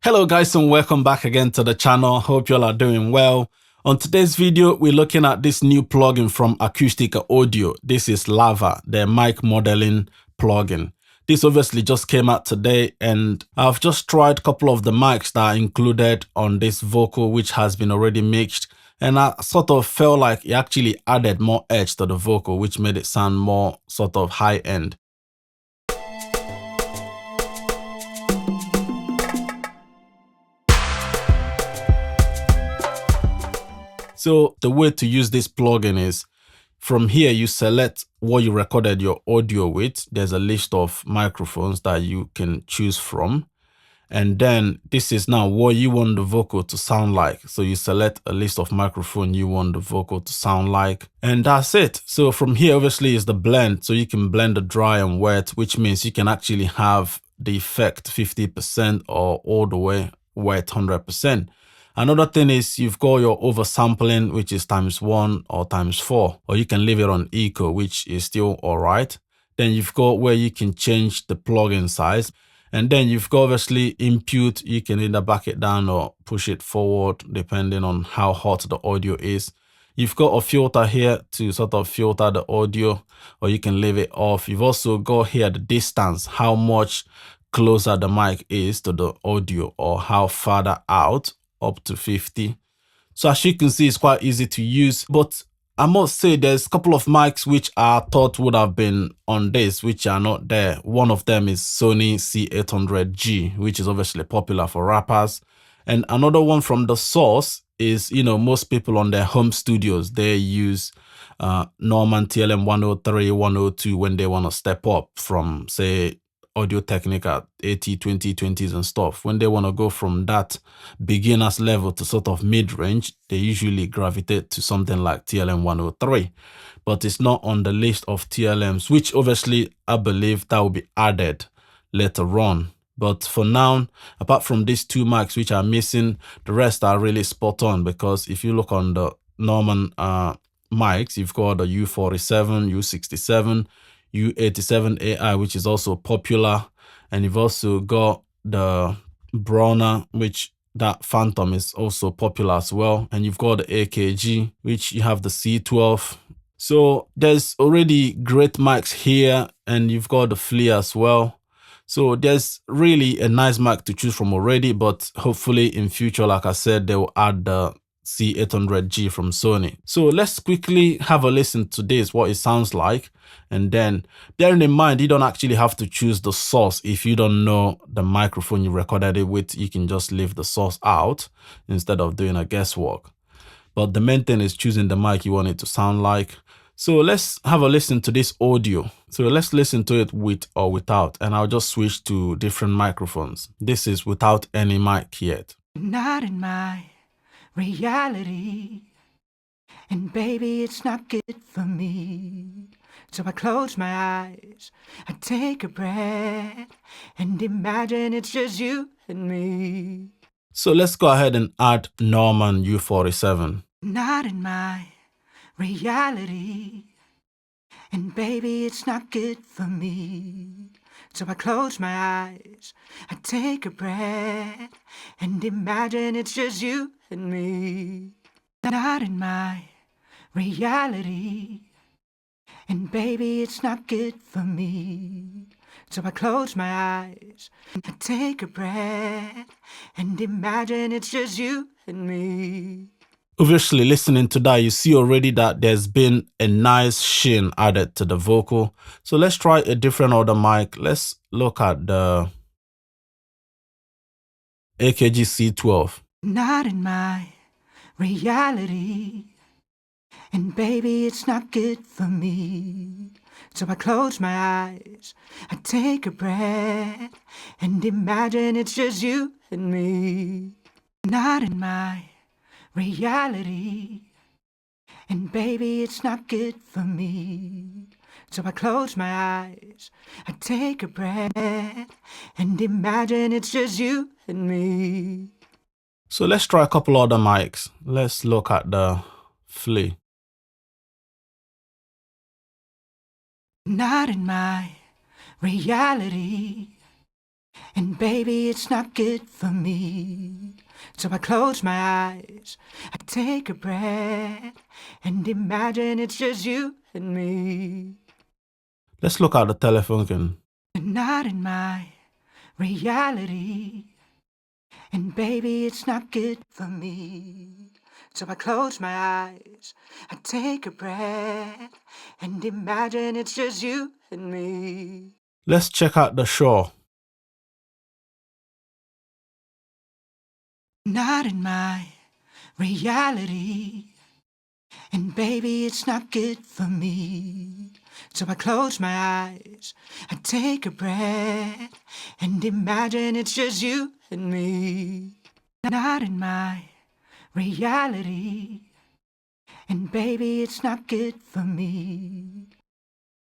Hello guys and welcome back again to the channel. Hope you all are doing well. On today's video, we're looking at this new plugin from Acustica Audio. This is Lava, their mic modeling plugin. This obviously just came out today and I've just tried a couple of the mics that are included on this vocal which has been already mixed, and I sort of felt like it actually added more edge to the vocal which made it sound more sort of high end. So the way to use this plugin is from here, you select what you recorded your audio with. There's a list of microphones that you can choose from. And then this is now what you want the vocal to sound like. So you select a list of microphone you want the vocal to sound like. And that's it. So from here, obviously, is the blend. So you can blend the dry and wet, which means you can actually have the effect 50% or all the way wet 100%. Another thing is you've got your oversampling, which is ×1 or ×4, or you can leave it on eco, which is still all right. Then you've got where you can change the plugin size. And then you've got obviously input. You can either back it down or push it forward, depending on how hot the audio is. You've got a filter here to sort of filter the audio, or you can leave it off. You've also got here the distance, how much closer the mic is to the audio, or how farther out, up to 50. So as you can see, it's quite easy to use, but I must say there's a couple of mics which I thought would have been on this, which are not there. One of them is Sony C800G, which is obviously popular for rappers. And another one from the source is, most people on their home studios, they use Norman TLM 103, 102 when they want to step up from, say, Audio-Technica 80, 20, 20s and stuff. When they want to go from that beginner's level to sort of mid-range, they usually gravitate to something like TLM 103. But it's not on the list of TLMs, which obviously I believe that will be added later on. But for now, apart from these two mics which are missing, the rest are really spot on, because if you look on the Norman mics, you've got the U47, U67, U87AI, which is also popular, and you've also got the Browner, which that Phantom is also popular as well, and you've got the AKG, which you have the C12. So there's already great mics here, and you've got the Flea as well. So there's really a nice mic to choose from already, but hopefully in future, like I said, they will add the C800G from Sony. So let's quickly have a listen to this, what it sounds like. And then bearing in mind, you don't actually have to choose the source. If you don't know the microphone you recorded it with, you can just leave the source out instead of doing a guesswork. But the main thing is choosing the mic you want it to sound like. So let's have a listen to this audio. So let's listen to it with or without, and I'll just switch to different microphones. This is without any mic yet. Not in my reality, and baby, it's not good for me. So I close my eyes, I take a breath, and imagine it's just you and me. So let's go ahead and add Norman U47. Not in my reality, and baby, it's not good for me. So I close my eyes, I take a breath, and imagine it's just you and me. Not in my reality, and baby, it's not good for me. So I close my eyes, I take a breath, and imagine it's just you and me. Obviously, listening to that, you see already that there's been a nice sheen added to the vocal. So let's try a different other mic. Let's look at the AKG C12. Not in my reality, and baby, it's not good for me. So I close my eyes, I take a breath, and imagine it's just you and me. Not in my reality, and baby, it's not good for me. So I close my eyes, I take a breath, and imagine it's just you and me. So let's try a couple other mics. Let's look at the Flea. Not in my reality, And baby, it's not good for me. So I close my eyes, I take a breath, and imagine it's just you and me. Let's look at the telefunken. But not in my reality. And baby, it's not good for me. So I close my eyes, I take a breath, and imagine it's just you and me. Let's check out the shore. Not in my reality. And baby, it's not good for me. So I close my eyes, I take a breath, and imagine it's just you and me. Not in my reality. And baby, it's not good for me.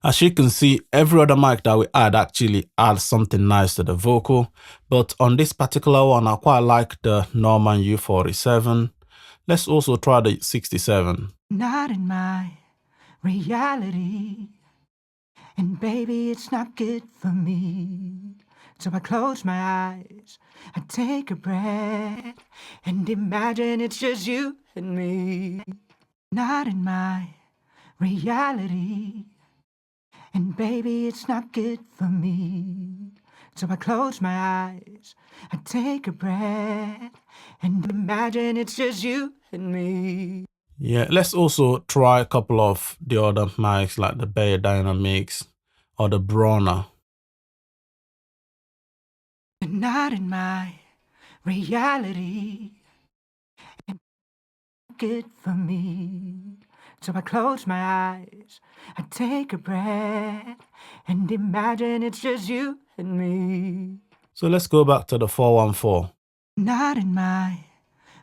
As you can see, every other mic that we add actually adds something nice to the vocal. But on this particular one, I quite like the Norman U47. Let's also try the 67. Not in my reality. And baby, it's not good for me. So I close my eyes, I take a breath, and imagine it's just you and me. Not in my reality. And baby, it's not good for me. So I close my eyes, I take a breath, and imagine it's just you and me. Yeah, let's also try a couple of the other mics like the Bayer Dynamics or the Bronner. But not in my reality. And good for me. So I close my eyes, I take a breath, and imagine it's just you and me. So let's go back to the 414. Not in my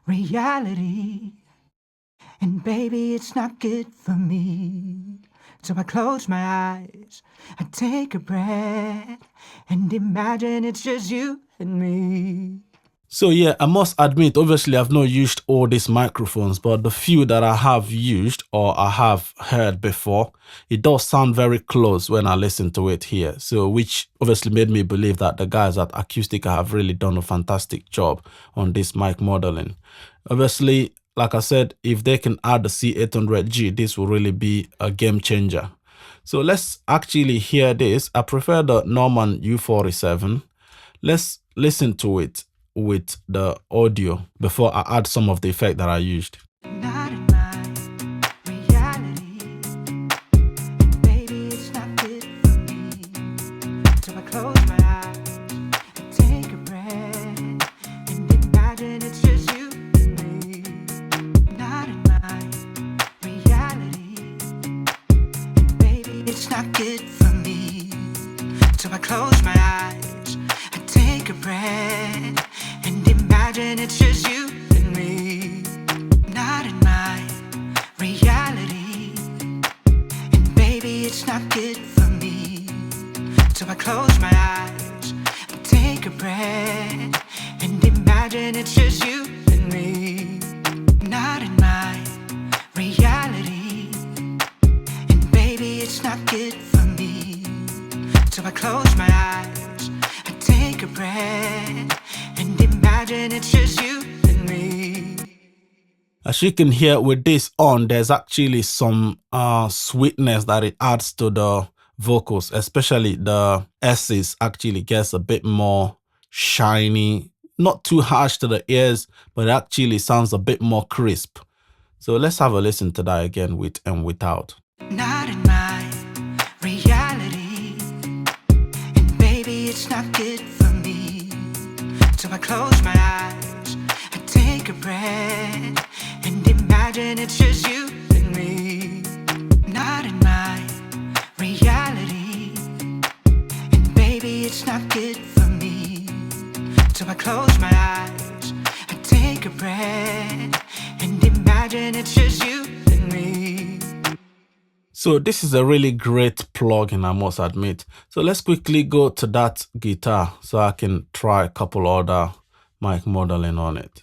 reality. And baby, it's not good for me. So I close my eyes, I take a breath, and imagine it's just you and me. So yeah, I must admit, obviously I've not used all these microphones, but the few that I have used or I have heard before, it does sound very close when I listen to it here. So which obviously made me believe that the guys at Acustica have really done a fantastic job on this mic modeling. Obviously, like I said, if they can add the C800G, this will really be a game changer. So let's actually hear this. I prefer the Norman U47. Let's listen to it with the audio before I add some of the effect that I used. Not in my reality. And baby, it's not good for me. So I close my eyes, I take a breath, and imagine it's just you and me. Not in my reality. And baby, it's not good for me. So I close my eyes, I take a breath, and imagine it's just you and me. Not in my reality. And baby, it's not good for me. So I close my eyes, I take a breath, and imagine it's just you and me. Not in my reality. And baby, it's not good for me. So I close my eyes, I take a breath, and imagine it's just you and me. As you can hear with this on, there's actually some sweetness that it adds to the vocals, especially the S's actually gets a bit more shiny, not too harsh to the ears, but it actually sounds a bit more crisp. So let's have a listen to that again with and without. Not in my reality. And baby, it's not good for me. So I close my eyes, I take a breath, and imagine it's just you and me. Not in my reality. And baby, it's not good for me. So I close my eyes, I take a breath, and imagine it's just you and me. So this is a really great plugin, I must admit. So let's quickly go to that guitar so I can try a couple other mic modeling on it.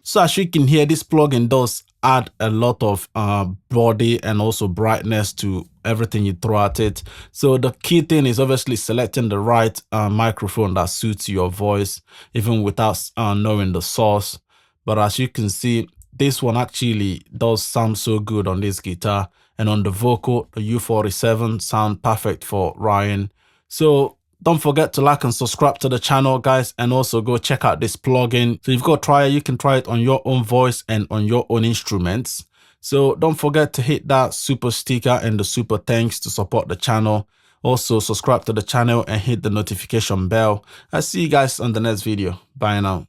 So as you can hear, this plugin does add a lot of body and also brightness to everything you throw at it. So the key thing is obviously selecting the right microphone that suits your voice, even without knowing the source. But as you can see, this one actually does sound so good on this guitar, and on the vocal, the U47 sound perfect for Ryan. So don't forget to like and subscribe to the channel, guys, and also go check out this plugin. So if you've got to try it, you can try it on your own voice and on your own instruments. So don't forget to hit that super sticker and the super thanks to support the channel. Also subscribe to the channel and hit the notification bell. I'll see you guys on the next video. Bye now.